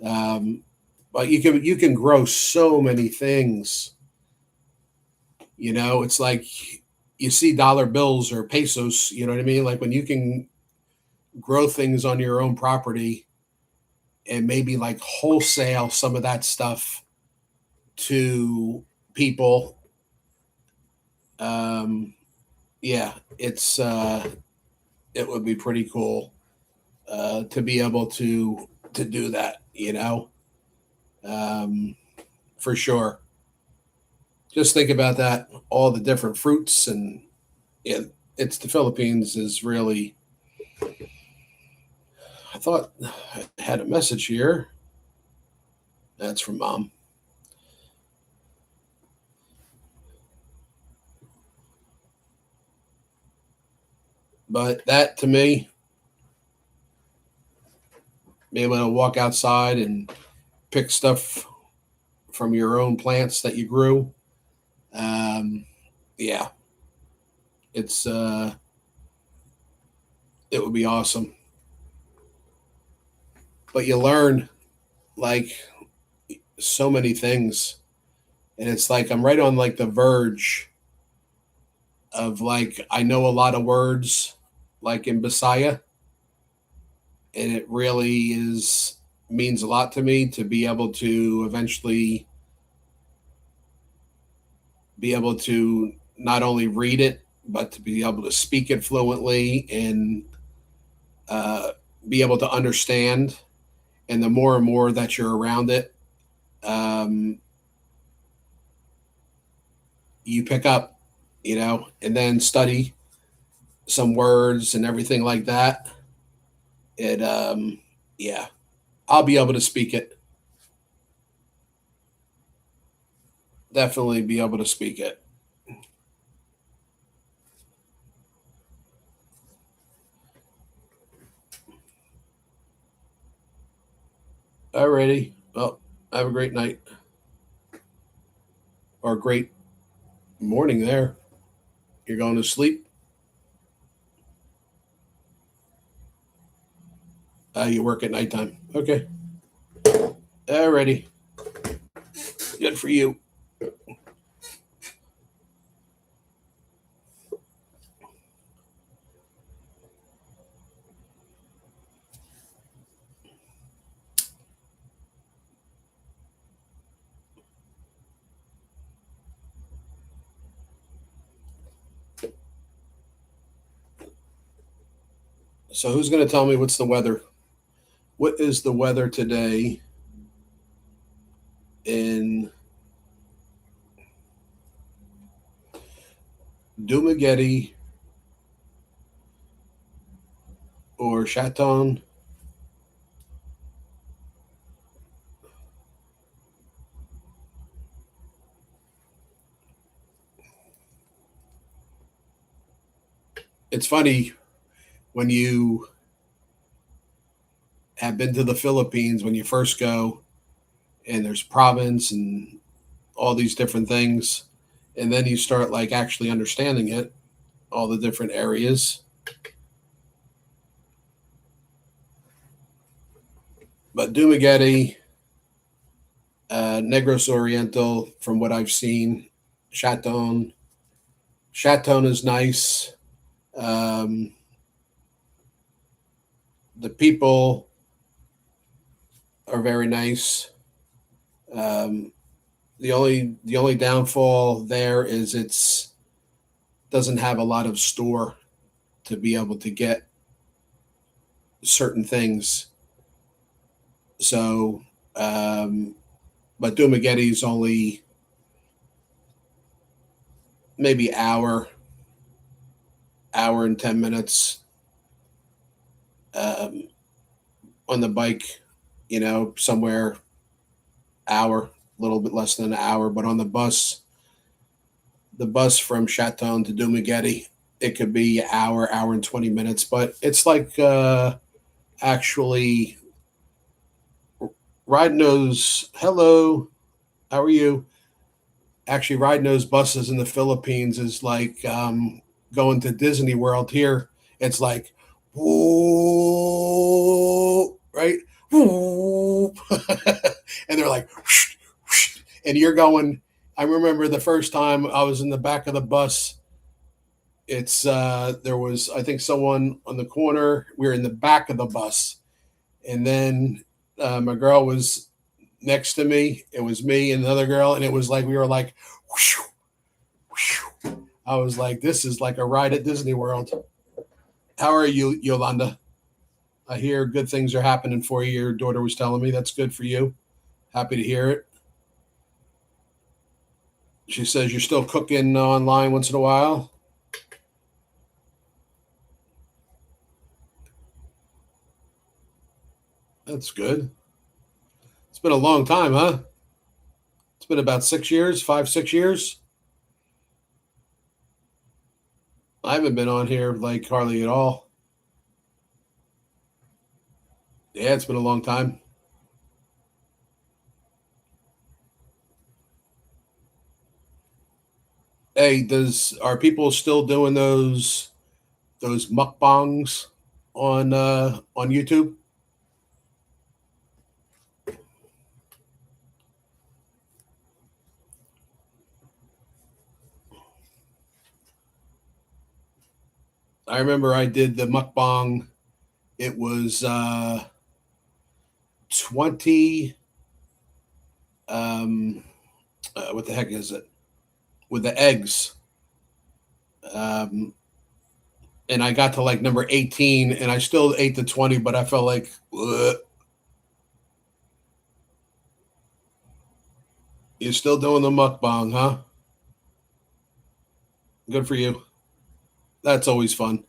Um, but you can grow so many things. You know, it's like you see dollar bills or pesos. You know what I mean? Like when you can grow things on your own property and maybe like wholesale some of that stuff to people. Um, yeah, it would be pretty cool to be able to do that. Um, for sure. Just think about that. All the different fruits and yeah, it's the Philippines is really. I thought I had a message here. That's from mom. But that to me, being able to walk outside and pick stuff from your own plants that you grew, um, yeah, it's it would be awesome. But you learn like so many things, and it's like I'm right on like the verge of like I know a lot of words like in Bisaya, and it really is means a lot to me to be able to eventually be able to not only read it but to be able to speak it fluently and uh, be able to understand. And the more and more that you're around it, um, you pick up, and then study some words and everything like that. It, yeah, I'll be able to speak it. Definitely be able to speak it. Alrighty. Well, have a great night or a great morning there. You're going to sleep. You work at nighttime. Okay. Alrighty. Good for you. So who's going to tell me what's the weather? What is the weather today in Dumagetti or Chaton? It's funny when you have been to the Philippines when you first go, and there's province and all these different things, and then you start like actually understanding it, all the different areas. But Dumagetti, Negros Oriental, from what I've seen, Chaton, Chaton is nice. Um, the people are very nice. Um, the only downfall there is it's doesn't have a lot of store to be able to get certain things. So, um, but Dumaghetti's only maybe hour and 10 minutes um, on the bike. Somewhere hour, a little bit less than an hour. But on the bus from Chaton to Dumagetti, it could be hour and 20 minutes. But it's like actually riding those. Hello, how are you? Actually, riding those buses in the Philippines is like going to Disney World here. It's like, whoa, right? Whoa. And they're like, whoosh, whoosh, and you're going. I remember the first time I was in the back of the bus. There was, I think, someone on the corner. We were in the back of the bus, and then my girl was next to me. It was me and another girl, and it was like we were like, whoosh, whoosh. I was like, this is like a ride at Disney World. How are you, Yolanda? I hear good things are happening for you. Your daughter was telling me that's good for you. Happy to hear it. She says you're still cooking online once in a while. That's good. It's been a long time, huh? It's been about 6 years, 5, 6 years. I haven't been on here like hardly at all. Yeah, it's been a long time. Hey, does are people still doing those mukbangs on YouTube? I remember I did the mukbang. It was 20 what the heck is it? With the eggs. Um and I got to like number 18 and I still ate the 20, but I felt like ugh. You're still doing the mukbang, huh? Good for you. That's always fun.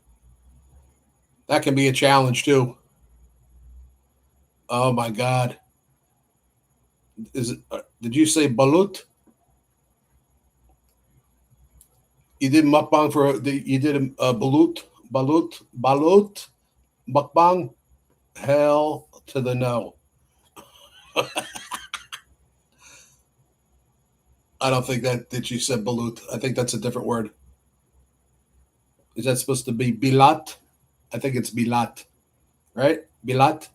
That can be a challenge too. Oh my god. Is it did you say balut? You did mukbang for you did a balut mukbang? Hell to the no. I don't think that you said balut. I think that's a different word. Is that supposed to be bilat? I think it's bilat, right? Bilat.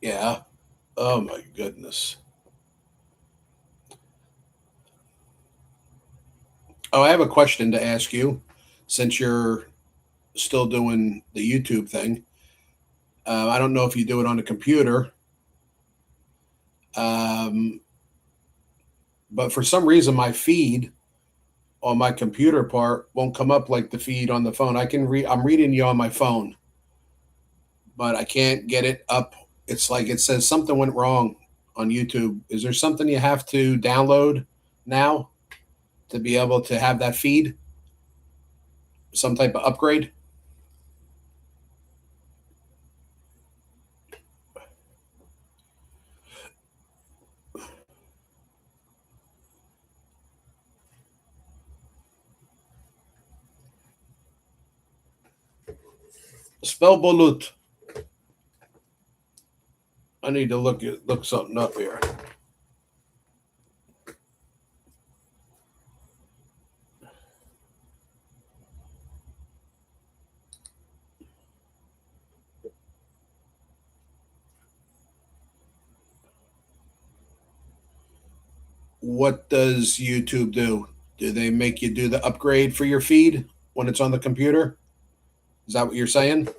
Yeah. Oh my goodness. Oh, I have a question to ask you since you're still doing the YouTube thing. I don't know if you do it on a computer, um, but for some reason, my feed on my computer part won't come up like the feed on the phone. I can read. I'm reading you on my phone, but I can't get it up. It's like it says something went wrong on YouTube. Is there something you have to download now to be able to have that feed? Some type of upgrade? Spell Balut. I need to look something up here. What does YouTube do? Do they make you do the upgrade for your feed when it's on the computer? Is that what you're saying?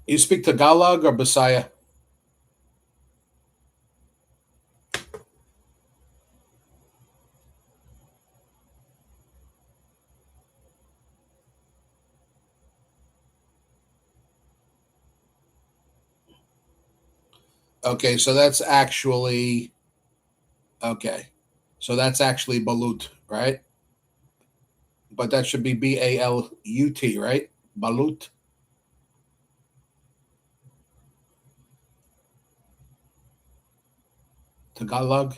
You speak Tagalog or Bisaya? Okay, so that's actually okay. So that's actually balut, right? But that should be Balut, right? Balut, Tagalog.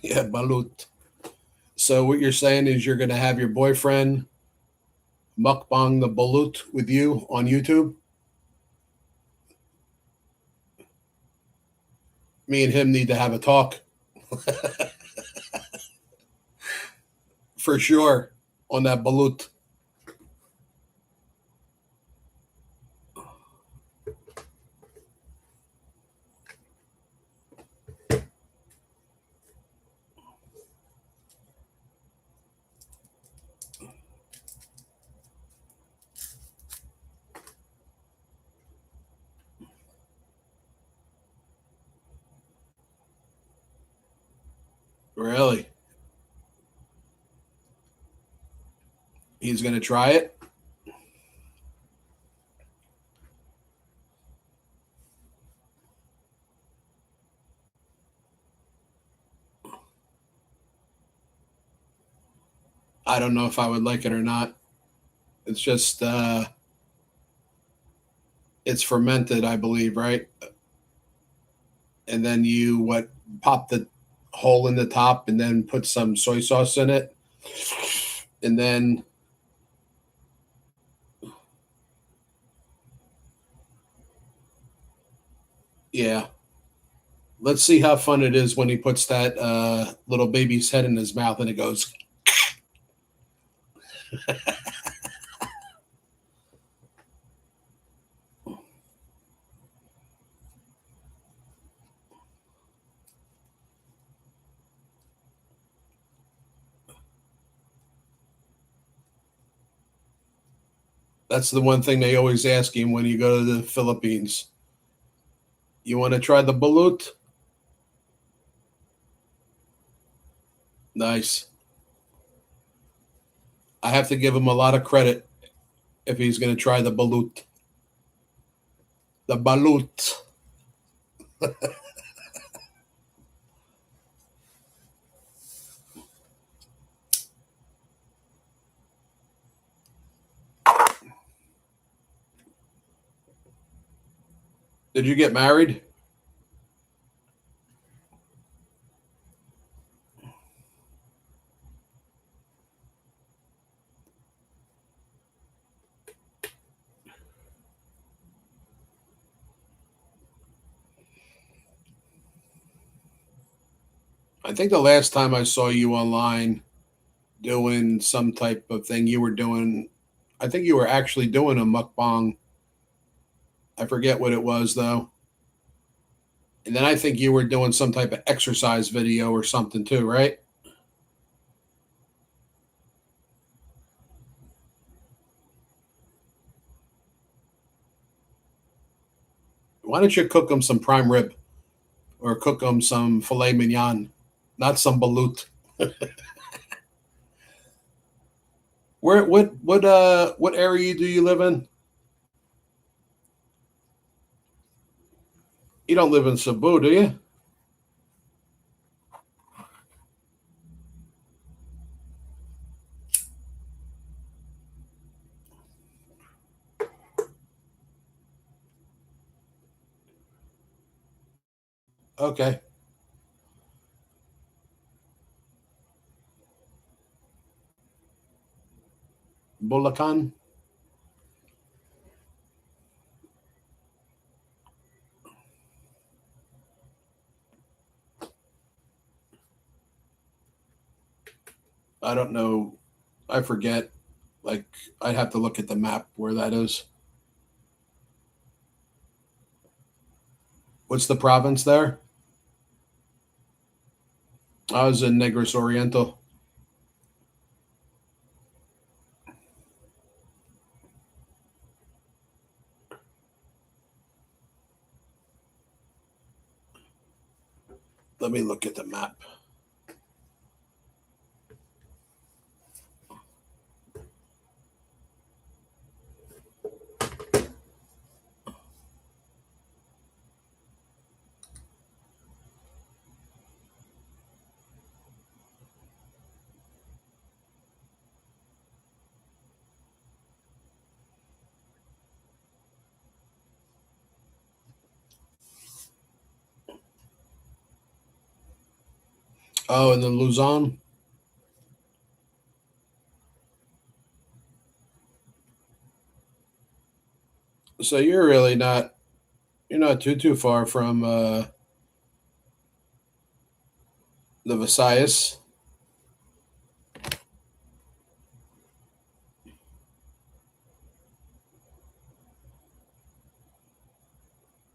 Yeah, balut. So what you're saying is you're going to have your boyfriend mukbang the balut with you on YouTube. Me and him need to have a talk for sure on that balut. Really? He's going to try it? I don't know if I would like it or not. It's just it's fermented, I believe, right? And then you what pop the hole in the top and then put some soy sauce in it. And then yeah, let's see how fun it is when he puts that little baby's head in his mouth and it goes. That's the one thing they always ask him when you go to the Philippines. You want to try the balut? Nice. I have to give him a lot of credit if he's going to try the balut. The balut. Did you get married? I think the last time I saw you online doing some type of thing, you were doing. I think you were actually doing a mukbang. I forget what it was though. And then I think you were doing some type of exercise video or something too, right? Why don't you cook them some prime rib or cook them some filet mignon, not some balut? Where what area do you live in? You don't live in Cebu, do you? Okay. Bulacan. I don't know. I forget. Like I'd have to look at the map where that is. What's the province there? I was in Negros Oriental. Let me look at the map. Oh, in the Luzon. So you're really not. You're not too far from the Visayas.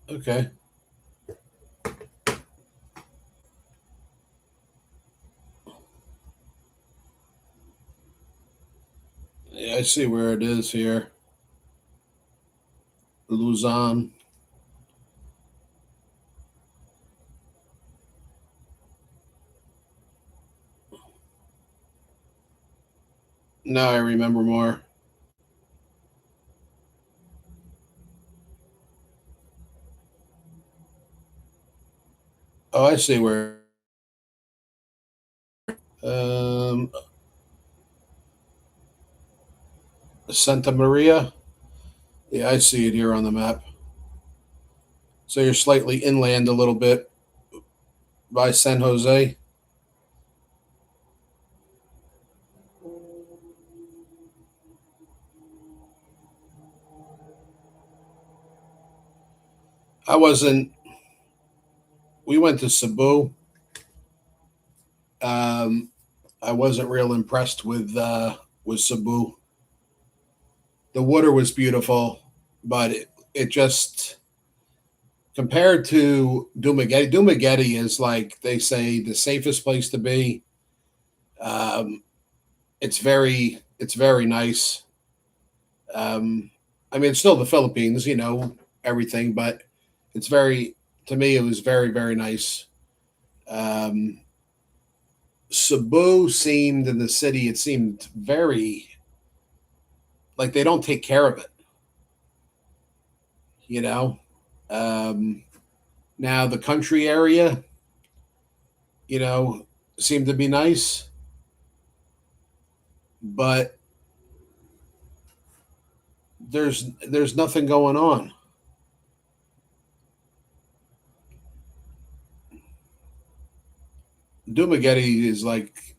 Okay. Yeah, I see where it is here. Luzon. Now I remember more. Oh, I see where. Um, Santa Maria. Yeah, I see it here on the map. So you're slightly inland a little bit by San Jose. I wasn't. We went to Cebu. Um, I wasn't real impressed with Cebu. The water was beautiful, but it just compared to Dumaguete. Dumaguete is like they say the safest place to be. Um, it's very nice. I mean, it's still the Philippines, everything, but it's very to me it was very nice. Um, Cebu seemed in the city, it seemed very like they don't take care of it, you know. Um, Now the country area, you know, seemed to be nice, but there's nothing going on. Dumaguete is like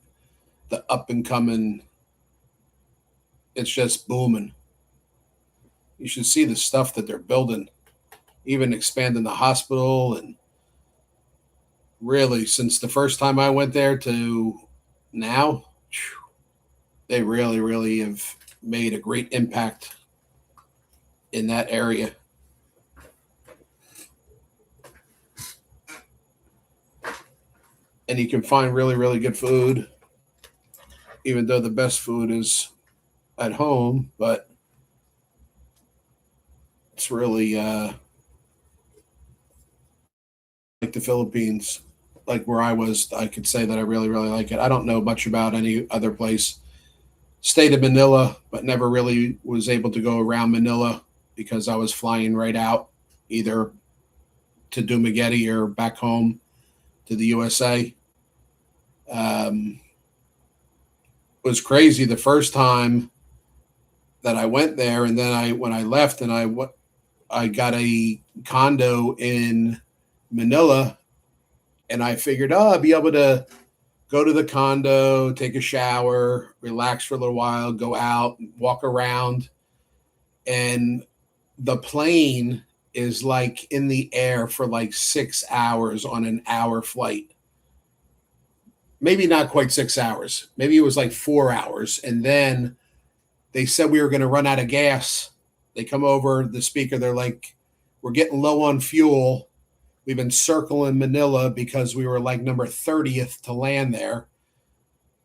the up and coming. It's just booming. You should see the stuff that they're building, even expanding the hospital and Really, since the first time I went there to now, they really, really have made a great impact in that area. And you can find really, really good food, even though the best food is at home. But it's really like the Philippines, like where I was. I could say that I really, really like it. I don't know much about any other place. Stayed in Manila, but never really was able to go around Manila because I was flying right out either to Dumaguete or back home to the USA. It was crazy the first time that I went there, and then I when I left, and I got a condo in Manila, and I figured, oh, I'll be able to go to the condo, take a shower, relax for a little while, go out, walk around, and the plane is like in the air for like 6 hours on an hour flight. Maybe not quite 6 hours. Maybe it was like 4 hours. And then they said we were going to run out of gas. They come over the speaker. They're like, we're getting low on fuel. We've been circling Manila because we were like number 30th to land there.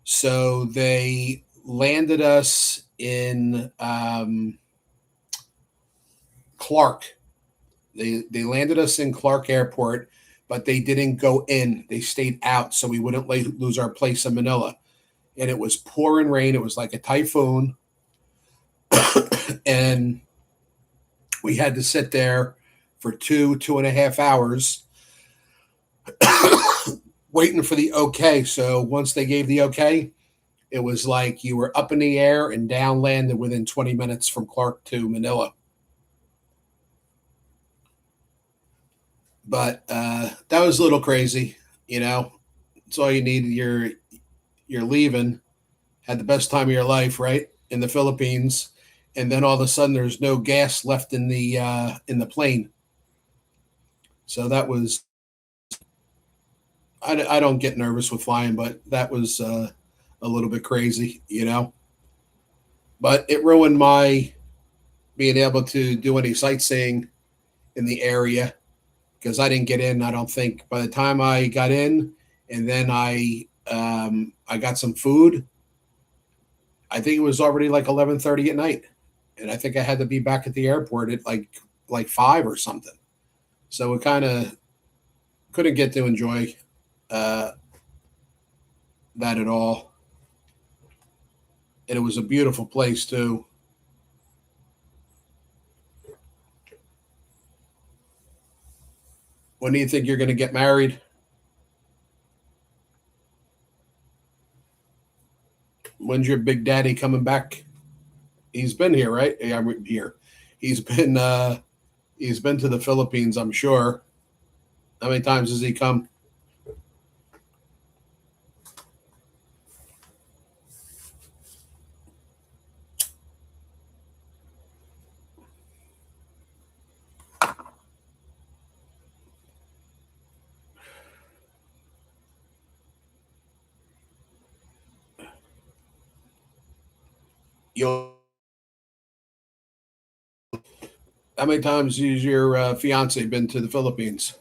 So they landed us in Clark. They landed us in Clark Airport, but they didn't go in. They stayed out so we wouldn't lose our place in Manila. And it was pouring rain. It was like a typhoon. And we had to sit there for 2.5 hours waiting for the okay. So once they gave the okay, it was like you were up in the air and down landed within 20 minutes from Clark to Manila. But that was a little crazy, you know. It's all you need. You're leaving, had the best time of your life, right, in the Philippines, and then all of a sudden there's no gas left in the plane. So that was I don't get nervous with flying, but that was a little bit crazy, you know. But it ruined my being able to do any sightseeing in the area because I didn't get in. I don't think by the time I got in, and then I got some food. I think it was already like 11:30 at night, and I think I had to be back at the airport at like 5 or something. So we kind of couldn't get to enjoy uh, that at all, and it was a beautiful place too. When do you think you're going to get married? When's your big daddy coming back? He's been here, right? Yeah, I'm here. He's been uh, he's been to the Philippines, I'm sure. How many times has he come? You How many times has your fiance been to the Philippines?